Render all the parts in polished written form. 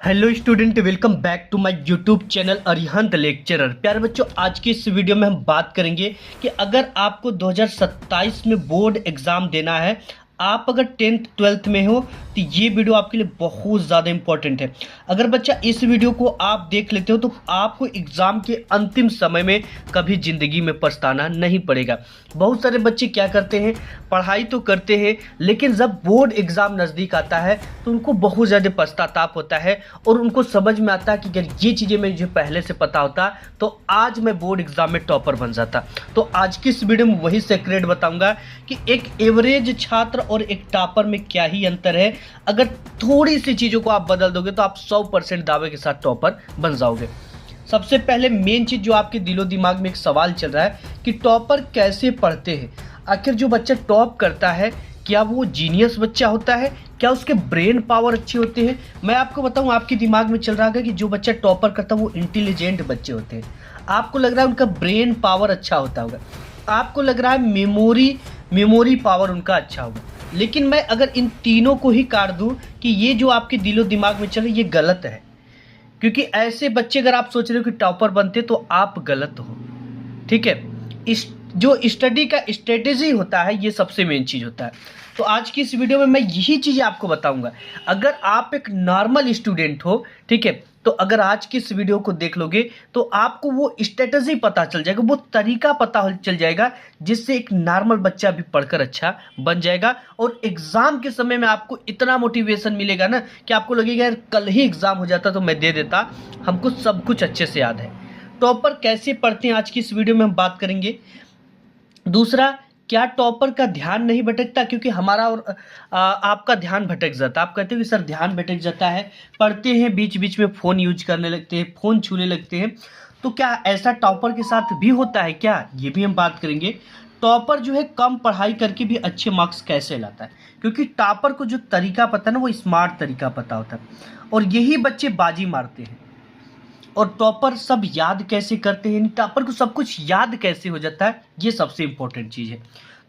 Hello student, welcome back to my YouTube channel Arihant lecturer. प्यारे बच्चों, आज की इस वीडियो में हम बात करेंगे कि अगर आपको 2027 में बोर्ड एग्ज़ाम देना है, आप अगर 10th 12th में हो तो ये वीडियो आपके लिए बहुत ज़्यादा इंपॉर्टेंट है। अगर बच्चा इस वीडियो को आप देख लेते हो तो आपको एग्ज़ाम के अंतिम समय में कभी ज़िंदगी में पछताना नहीं पड़ेगा। बहुत सारे बच्चे क्या करते हैं, पढ़ाई तो करते हैं लेकिन जब बोर्ड एग्ज़ाम नज़दीक आता है तो उनको बहुत ज़्यादा पछताताप होता है और उनको समझ में आता है कि अगर ये चीज़ें मुझे पहले से पता होता तो आज मैं बोर्ड एग्ज़ाम में टॉपर बन जाता। तो आज की इस वीडियो में वही सीक्रेट बताऊंगा कि एक एवरेज छात्र और एक टॉपर में क्या ही अंतर है। अगर थोड़ी सी चीज़ों को आप बदल दोगे तो आप 100% दावे के साथ टॉपर बन जाओगे। सबसे पहले मेन चीज़ जो आपके दिलो दिमाग में एक सवाल चल रहा है कि टॉपर कैसे पढ़ते हैं। आखिर जो बच्चा टॉप करता है क्या वो जीनियस बच्चा होता है, क्या उसके ब्रेन पावर अच्छे होते हैं? मैं आपको बताऊं, आपके दिमाग में चल रहा है कि जो बच्चा टॉपर करता है वो इंटेलिजेंट बच्चे होते हैं। आपको लग रहा है उनका ब्रेन पावर अच्छा होता होगा, आपको लग रहा है मेमोरी पावर उनका अच्छा होगा। लेकिन मैं अगर इन तीनों को ही काट दूं कि ये जो आपके दिलो दिमाग में चल रहा है ये गलत है, क्योंकि ऐसे बच्चे अगर आप सोच रहे हो कि टॉपर बनते तो आप गलत हो। ठीक है, इस जो स्टडी का स्ट्रेटेजी होता है ये सबसे मेन चीज़ होता है। तो आज की इस वीडियो में मैं यही चीज़ें आपको बताऊंगा। अगर आप एक नॉर्मल स्टूडेंट हो, ठीक है, तो अगर आज की इस वीडियो को देख लोगे तो आपको वो स्ट्रेटेजी पता चल जाएगा, वो तरीका पता चल जाएगा जिससे एक नॉर्मल बच्चा भी पढ़कर अच्छा बन जाएगा। और एग्ज़ाम के समय में आपको इतना मोटिवेशन मिलेगा ना कि आपको लगेगा यार कल ही एग्ज़ाम हो जाता तो मैं दे देता, हमको सब कुछ अच्छे से याद है। टॉपर कैसे पढ़ते हैं आज की इस वीडियो में हम बात करेंगे। दूसरा, क्या टॉपर का ध्यान नहीं भटकता? क्योंकि हमारा और आपका ध्यान भटक जाता है। आप कहते हो कि सर ध्यान भटक जाता है, पढ़ते हैं बीच बीच में फ़ोन यूज करने लगते हैं, फ़ोन छूने लगते हैं, तो क्या ऐसा टॉपर के साथ भी होता है क्या? ये भी हम बात करेंगे। टॉपर जो है कम पढ़ाई करके भी अच्छे मार्क्स कैसे लाता है? क्योंकि टॉपर को जो तरीका पता है ना वो स्मार्ट तरीका पता होता है और यही बच्चे बाजी मारते हैं। और टॉपर सब याद कैसे करते हैं, टॉपर को सब कुछ याद कैसे हो जाता है, ये सबसे इंपॉर्टेंट चीज़ है।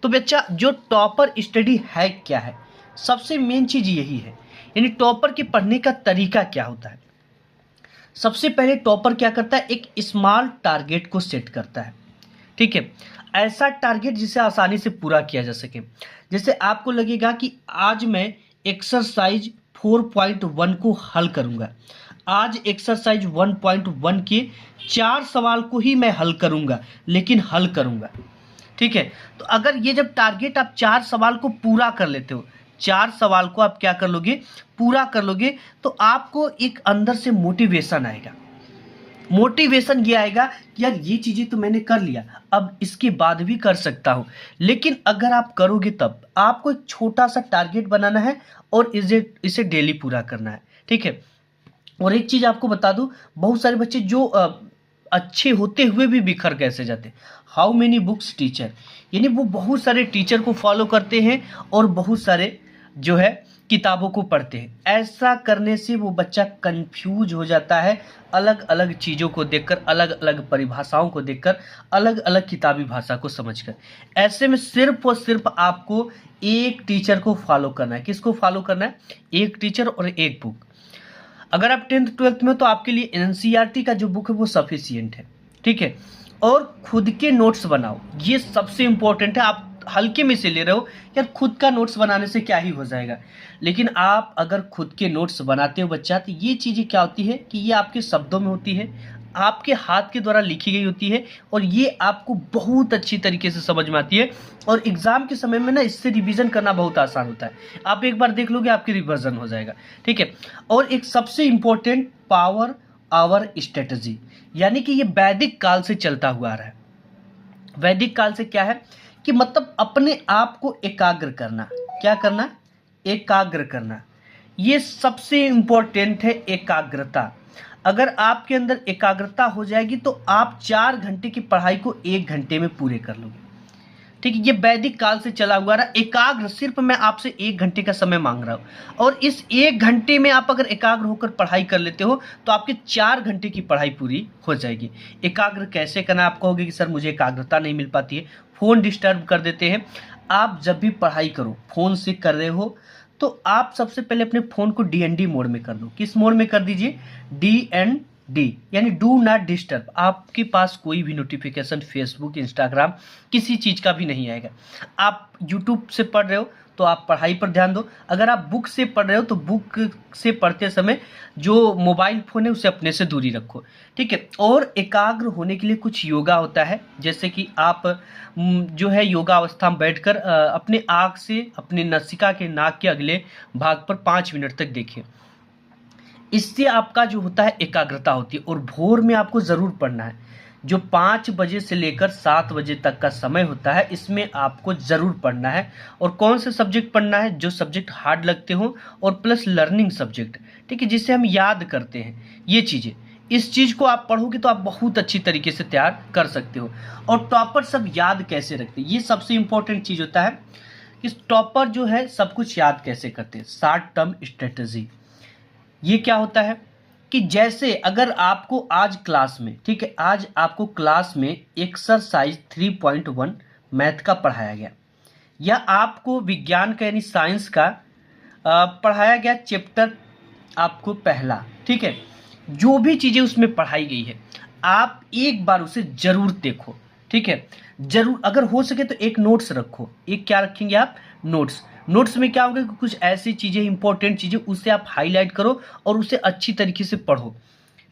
तो बच्चा जो टॉपर स्टडी है क्या है, सबसे मेन चीज़ यही है। यानी टॉपर के पढ़ने का तरीका क्या होता है। सबसे पहले टॉपर क्या करता है, एक स्मॉल टारगेट को सेट करता है। ठीक है, ऐसा टारगेट जिसे आसानी से पूरा किया जा सके। जैसे आपको लगेगा कि आज मैं एक्सरसाइज 4.1 को हल करूंगा, आज एक्सरसाइज 1.1 के 4 सवाल को ही मैं हल करूंगा, लेकिन हल करूंगा। ठीक है, तो अगर ये जब टारगेट आप 4 सवाल को पूरा कर लेते हो, 4 सवाल को आप क्या कर लोगे, पूरा कर लोगे, तो आपको एक अंदर से मोटिवेशन आएगा। मोटिवेशन ये आएगा कि यार ये चीज़ें तो मैंने कर लिया, अब इसके बाद भी कर सकता हूँ। लेकिन अगर आप करोगे तब आपको एक छोटा सा टारगेट बनाना है और इसे डेली पूरा करना है। ठीक है, और एक चीज़ आपको बता दूं, बहुत सारे बच्चे जो अच्छे होते हुए भी बिखर कैसे जाते, हाउ मेनी बुक्स टीचर, यानी वो बहुत सारे टीचर को फॉलो करते हैं और बहुत सारे जो है किताबों को पढ़ते हैं। ऐसा करने से वो बच्चा कंफ्यूज हो जाता है, अलग अलग चीज़ों को देखकर, अलग अलग परिभाषाओं को देखकर, अलग अलग किताबी भाषा को समझकर। ऐसे में सिर्फ और सिर्फ आपको एक टीचर को फॉलो करना है। किसको फॉलो करना है? एक टीचर और एक बुक। अगर आप 10th 12th में तो आपके लिए एनसीईआरटी का जो बुक है वो सफिशियंट है। ठीक है, और खुद के नोट्स बनाओ, ये सबसे इंपॉर्टेंट है। आप हल्के में से ले रहे हो यार खुद का नोट्स बनाने से क्या ही हो जाएगा, लेकिन आप अगर खुद के नोट्स बनाते हो बच्चा, तो ये चीज़ें क्या होती है कि ये आपके शब्दों में होती है, आपके हाथ के द्वारा लिखी गई होती है और ये आपको बहुत अच्छी तरीके से समझ में आती है। और एग्ज़ाम के समय में ना इससे रिवीजन करना बहुत आसान होता है। आप एक बार देख लोगे आपकी रिवीजन हो जाएगा। ठीक है, और एक सबसे इम्पोर्टेंट, पावर आवर स्ट्रेटजी, यानी कि ये वैदिक काल से चलता हुआ आ रहा है। वैदिक काल से क्या है कि मतलब अपने आप को एकाग्र करना। क्या करना? एकाग्र करना। ये सबसे इम्पोर्टेंट है, एकाग्रता। अगर आपके अंदर एकाग्रता हो जाएगी तो आप 4 घंटे की पढ़ाई को 1 घंटे में पूरे कर लोगे। ठीक है, ये वैदिक काल से चला हुआ रहा। एकाग्र, सिर्फ मैं आपसे 1 घंटे का समय मांग रहा हूँ और इस 1 घंटे में आप अगर एकाग्र होकर पढ़ाई कर लेते हो तो आपके 4 घंटे की पढ़ाई पूरी हो जाएगी। एकाग्र कैसे करना? आप कहोगे कि सर मुझे एकाग्रता नहीं मिल पाती है, फ़ोन डिस्टर्ब कर देते हैं। आप जब भी पढ़ाई करो, फ़ोन से कर रहे हो तो आप सबसे पहले अपने फ़ोन को DND मोड में कर दो। किस मोड में कर दीजिए? DND, यानी डू नॉट डिस्टर्ब। आपके पास कोई भी नोटिफिकेशन फेसबुक, इंस्टाग्राम, किसी चीज़ का भी नहीं आएगा। आप यूट्यूब से पढ़ रहे हो तो आप पढ़ाई पर ध्यान दो। अगर आप बुक से पढ़ रहे हो तो बुक से पढ़ते समय जो मोबाइल फ़ोन है उसे अपने से दूरी रखो, ठीक है। और एकाग्र होने के लिए कुछ योगा होता है, जैसे कि आप जो है योगा अवस्था में बैठकर अपने आँख से अपने नासिका के नाक के अगले भाग पर 5 मिनट तक देखिए। इससे आपका जो होता है एकाग्रता होती है। और भोर में आपको ज़रूर पढ़ना है। जो 5 बजे से लेकर 7 बजे तक का समय होता है, इसमें आपको ज़रूर पढ़ना है। और कौन से सब्जेक्ट पढ़ना है? जो सब्जेक्ट हार्ड लगते हों और प्लस लर्निंग सब्जेक्ट, ठीक है, जिसे हम याद करते हैं, ये चीज़ें। इस चीज़ को आप पढ़ोगे तो आप बहुत अच्छी तरीके से तैयार कर सकते हो। और टॉपर सब याद कैसे रखते हैं, ये सबसे इम्पोर्टेंट चीज़ होता है कि टॉपर जो है सब कुछ याद कैसे करते हैं। शॉर्ट टर्म स्ट्रेटजी, ये क्या होता है कि जैसे अगर आपको आज क्लास में, ठीक है, आज आपको क्लास में एक्सरसाइज 3.1 मैथ का पढ़ाया गया, या आपको विज्ञान का यानी साइंस का पढ़ाया गया चैप्टर आपको पहला, ठीक है, जो भी चीज़ें उसमें पढ़ाई गई है आप एक बार उसे जरूर देखो, ठीक है। जरूर, अगर हो सके तो एक नोट्स रखो। एक क्या रखेंगे आप? नोट्स। नोट्स में क्या होगा कि कुछ ऐसी चीज़ें, इंपॉर्टेंट चीज़ें, उसे आप हाईलाइट करो और उसे अच्छी तरीके से पढ़ो,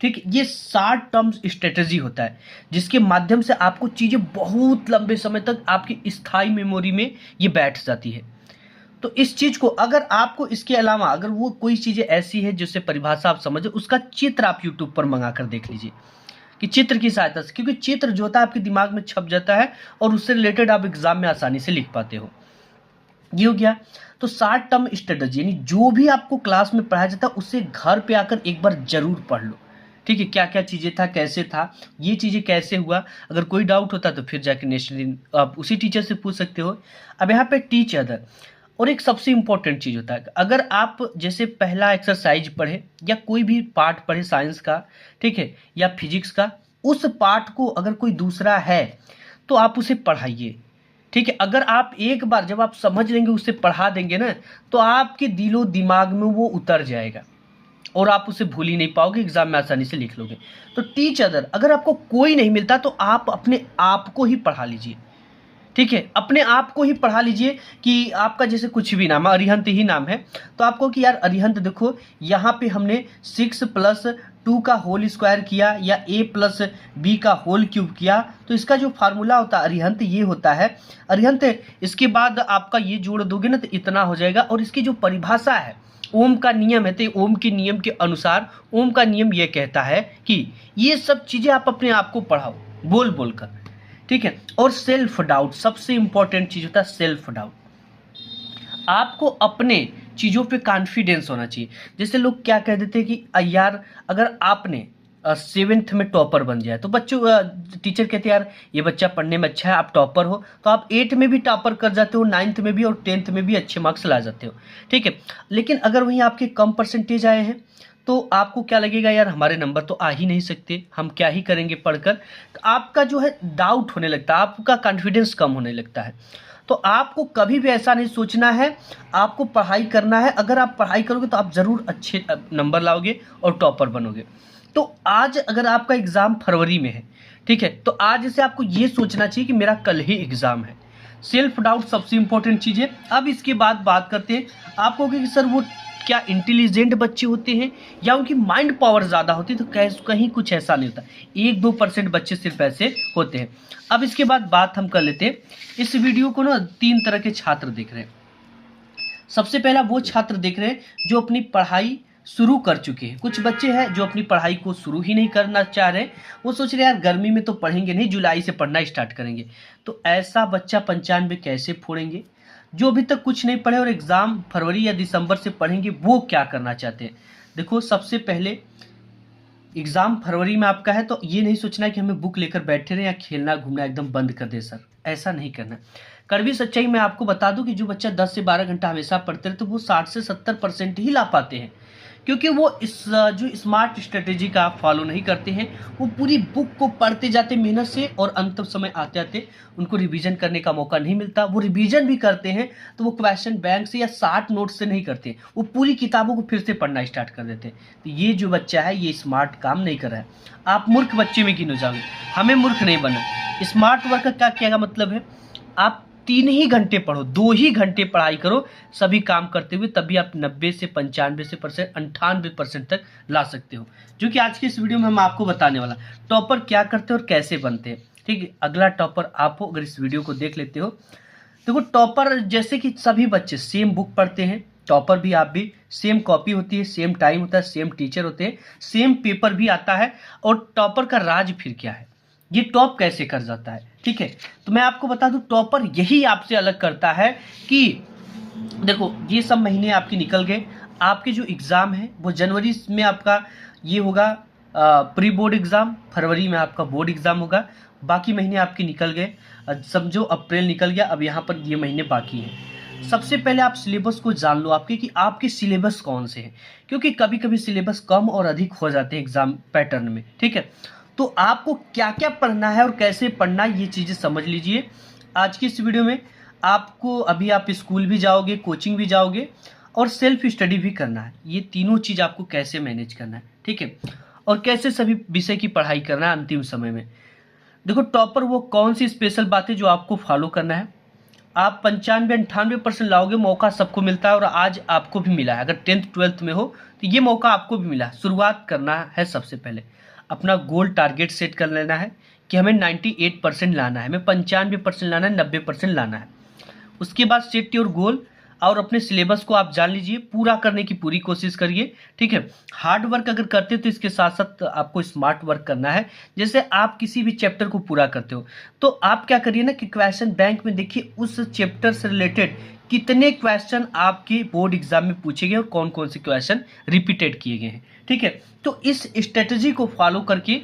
ठीक है। ये शॉर्ट टर्म स्ट्रेटजी होता है जिसके माध्यम से आपको चीज़ें बहुत लंबे समय तक आपकी स्थायी मेमोरी में ये बैठ जाती है। तो इस चीज़ को, अगर आपको इसके अलावा अगर वो कोई चीज़ें ऐसी है जिससे परिभाषा आप समझो, उसका चित्र आप यूट्यूब पर मंगा कर देख लीजिए कि चित्र की सहायता से, क्योंकि चित्र जो होता है आपके दिमाग में छप जाता है और उससे रिलेटेड आप एग्जाम में आसानी से लिख पाते हो। ये हो गया। तो शॉर्ट टर्म स्ट्रेटजी यानी जो भी आपको क्लास में पढ़ाया जाता है उसे घर पे आकर एक बार जरूर पढ़ लो, ठीक है। क्या क्या चीज़ें था, कैसे था, ये चीज़ें कैसे हुआ। अगर कोई डाउट होता तो फिर जाके नेक्स्ट दिन आप उसी टीचर से पूछ सकते हो। अब यहाँ पे टीच अदर, और एक सबसे इम्पोर्टेंट चीज़ होता है, अगर आप जैसे पहला एक्सरसाइज पढ़े या कोई भी पार्ट पढ़े साइंस का, ठीक है, या फिजिक्स का, उस पार्ट को अगर कोई दूसरा है तो आप उसे पढ़ाइए, ठीक है। अगर आप एक बार जब आप समझ लेंगे, उसे पढ़ा देंगे ना, तो आपके दिलो दिमाग में वो उतर जाएगा और आप उसे भूल ही नहीं पाओगे, एग्जाम में आसानी से लिख लोगे। तो टीच अदर, अगर आपको कोई नहीं मिलता तो आप अपने आप को ही पढ़ा लीजिए, ठीक है। अपने आप को ही पढ़ा लीजिए कि आपका जैसे कुछ भी नाम है, अरिहंत ही नाम है, तो आपको कि यार अरिहंत देखो, यहाँ पे हमने 6+2 का होल स्क्वायर किया या a+b का होल क्यूब किया, तो इसका जो फार्मूला होता है अरिहंत, ये होता है अरिहंत। इसके बाद आपका ये जोड़ दोगे ना तो इतना हो जाएगा। और इसकी जो परिभाषा है, ओम का नियम है, तो ओम के नियम के अनुसार, ओम का नियम ये कहता है कि ये सब चीज़ें आप अपने आप को पढ़ाओ बोल बोल कर, ठीक है। और सेल्फ डाउट, सबसे इंपॉर्टेंट चीज होता है सेल्फ डाउट। आपको अपने चीज़ों पे कॉन्फिडेंस होना चाहिए। जैसे लोग क्या कह देते हैं कि यार अगर आपने 7th में टॉपर बन जाए, तो बच्चों टीचर कहते हैं यार ये बच्चा पढ़ने में अच्छा है, आप टॉपर हो, तो आप 8 में भी टॉपर कर जाते हो, 9th में भी और 10th में भी अच्छे मार्क्स ला जाते हो, ठीक है। लेकिन अगर वहीं आपके कम परसेंटेज आए हैं तो आपको क्या लगेगा, यार हमारे नंबर तो आ ही नहीं सकते, हम क्या ही करेंगे पढ़कर। तो आपका जो है डाउट होने लगता है, आपका कॉन्फिडेंस कम होने लगता है। तो आपको कभी भी ऐसा नहीं सोचना है, आपको पढ़ाई करना है। अगर आप पढ़ाई करोगे तो आप ज़रूर अच्छे नंबर लाओगे और टॉपर बनोगे। तो आज अगर आपका एग्ज़ाम फरवरी में है, ठीक है, तो आज से आपको ये सोचना चाहिए कि मेरा कल ही एग्ज़ाम है। सेल्फ डाउट सबसे इंपॉर्टेंट चीज़ है। अब इसके बाद बात करते हैं, आप कहोगे कि सर वो क्या इंटेलिजेंट बच्चे होते हैं या उनकी माइंड पावर ज़्यादा होती है, तो कहीं कुछ ऐसा नहीं होता। 1-2% बच्चे सिर्फ ऐसे होते हैं। अब इसके बाद बात हम कर लेते हैं, इस वीडियो को ना 3 तरह के छात्र देख रहे हैं। सबसे पहला वो छात्र देख रहे हैं जो अपनी पढ़ाई शुरू कर चुके हैं। कुछ बच्चे हैं जो अपनी पढ़ाई को शुरू ही नहीं करना चाह रहे, वो सोच रहे यार गर्मी में तो पढ़ेंगे नहीं, जुलाई से पढ़ना स्टार्ट करेंगे। तो ऐसा बच्चा 95 कैसे फोड़ेंगे? जो अभी तक कुछ नहीं पढ़े और एग्ज़ाम फरवरी या दिसंबर से पढ़ेंगे, वो क्या करना चाहते हैं? देखो, सबसे पहले एग्ज़ाम फरवरी में आपका है तो ये नहीं सोचना है कि हमें बुक लेकर बैठे रहें या खेलना घूमना एकदम बंद कर दे सर, ऐसा नहीं करना। कड़वी सच्चाई मैं आपको बता दूं कि जो बच्चा 10 से 12 घंटा हमेशा पढ़ते रहे तो वो 60 से 70% ही ला पाते हैं, क्योंकि वो इस जो स्मार्ट स्ट्रेटेजी का आप फॉलो नहीं करते हैं। वो पूरी बुक को पढ़ते जाते मेहनत से और अंतिम समय आते आते उनको रिवीजन करने का मौका नहीं मिलता। वो रिवीजन भी करते हैं तो वो क्वेश्चन बैंक से या 60 नोट से नहीं करते, वो पूरी किताबों को फिर से पढ़ना स्टार्ट कर देते हैं। तो ये जो बच्चा है ये स्मार्ट काम नहीं कर रहा है। आप मूर्ख बच्चे में गिनो जाओगे, हमें मूर्ख नहीं बनना। स्मार्ट वर्क का क्या मतलब है, आप 3 ही घंटे पढ़ो, 2 ही घंटे पढ़ाई करो सभी काम करते हुए, तभी आप 90 से 95 से परसेंट 98% तक ला सकते हो, जो कि आज की इस वीडियो में हम आपको बताने वाला। टॉपर क्या करते हैं और कैसे बनते हैं, ठीक है। अगला टॉपर आप हो, अगर इस वीडियो को देख लेते हो। देखो टॉपर जैसे कि सभी बच्चे सेम बुक पढ़ते हैं, टॉपर भी आप भी, सेम कॉपी होती है, सेम टाइम होता है, सेम टीचर होते हैं, सेम पेपर भी आता है। और टॉपर का राज फिर क्या है, ये टॉप कैसे कर जाता है, ठीक है। तो मैं आपको बता दूं, टॉपर यही आपसे अलग करता है कि देखो ये सब महीने आपके निकल गए, आपके जो एग्ज़ाम है वो जनवरी में आपका ये होगा प्री बोर्ड एग्ज़ाम, फरवरी में आपका बोर्ड एग्ज़ाम होगा, बाकी महीने आपके निकल गए। समझो अप्रैल निकल गया, अब यहाँ पर ये महीने बाकी हैं। सबसे पहले आप सिलेबस को जान लो आपके कि आपके सिलेबस कौन से हैं, क्योंकि कभी कभी सिलेबस कम और अधिक हो जाते हैं एग्ज़ाम पैटर्न में, ठीक है। तो आपको क्या क्या पढ़ना है और कैसे पढ़ना है ये चीज़ें समझ लीजिए आज की इस वीडियो में। आपको अभी आप स्कूल भी जाओगे, कोचिंग भी जाओगे और सेल्फ स्टडी भी करना है। ये तीनों चीज़ आपको कैसे मैनेज करना है, ठीक है, और कैसे सभी विषय की पढ़ाई करना है अंतिम समय में। देखो टॉपर वो कौन सी स्पेशल बात है जो आपको फॉलो करना है। आप 95-98% लाओगे, मौका सबको मिलता है और आज आपको भी मिला है। अगर 10th 12th में हो तो ये मौका आपको भी मिला है। शुरुआत करना है, सबसे पहले अपना गोल टारगेट सेट कर लेना है कि हमें 98% लाना है, हमें 95% लाना है, 90% लाना है। उसके बाद सेट योर गोल और अपने सिलेबस को आप जान लीजिए, पूरा करने की पूरी कोशिश करिए, ठीक है। हार्ड वर्क अगर करते हो तो इसके साथ साथ आपको स्मार्ट वर्क करना है। जैसे आप किसी भी चैप्टर को पूरा करते हो तो आप क्या करिए ना कि क्वेश्चन बैंक में देखिए उस चैप्टर से रिलेटेड कितने क्वेश्चन आपके बोर्ड एग्जाम में पूछे गए और कौन कौन से क्वेश्चन रिपीटेड किए गए हैं, ठीक है। तो इस स्ट्रेटजी को फॉलो करके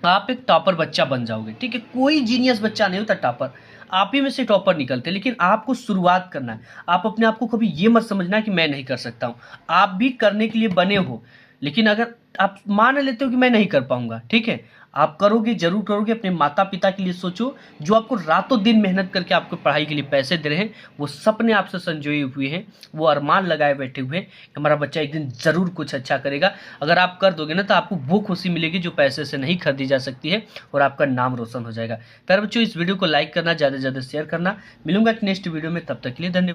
आप एक टॉपर बच्चा बन जाओगे, ठीक है। कोई जीनियस बच्चा नहीं होता टॉपर, आप ही में से टॉपर निकलते, लेकिन आपको शुरुआत करना है। आप अपने आप को कभी ये मत समझना कि मैं नहीं कर सकता हूँ, आप भी करने के लिए बने हो। लेकिन अगर आप मान लेते हो कि मैं नहीं कर पाऊंगा, ठीक है, आप करोगे, जरूर करोगे। अपने माता पिता के लिए सोचो जो आपको रातों दिन मेहनत करके आपको पढ़ाई के लिए पैसे दे रहे हैं, वो सपने आपसे संजोए हुए हैं, वो अरमान लगाए बैठे हुए हैं कि हमारा बच्चा एक दिन ज़रूर कुछ अच्छा करेगा। अगर आप कर दोगे ना तो आपको वो खुशी मिलेगी जो पैसे से नहीं खरीदी जा सकती है और आपका नाम रोशन हो जाएगा। प्यारे बच्चों, इस वीडियो को लाइक करना, ज़्यादा से ज़्यादा शेयर करना। मिलूंगा एक नेक्स्ट वीडियो में, तब तक के लिए धन्यवाद।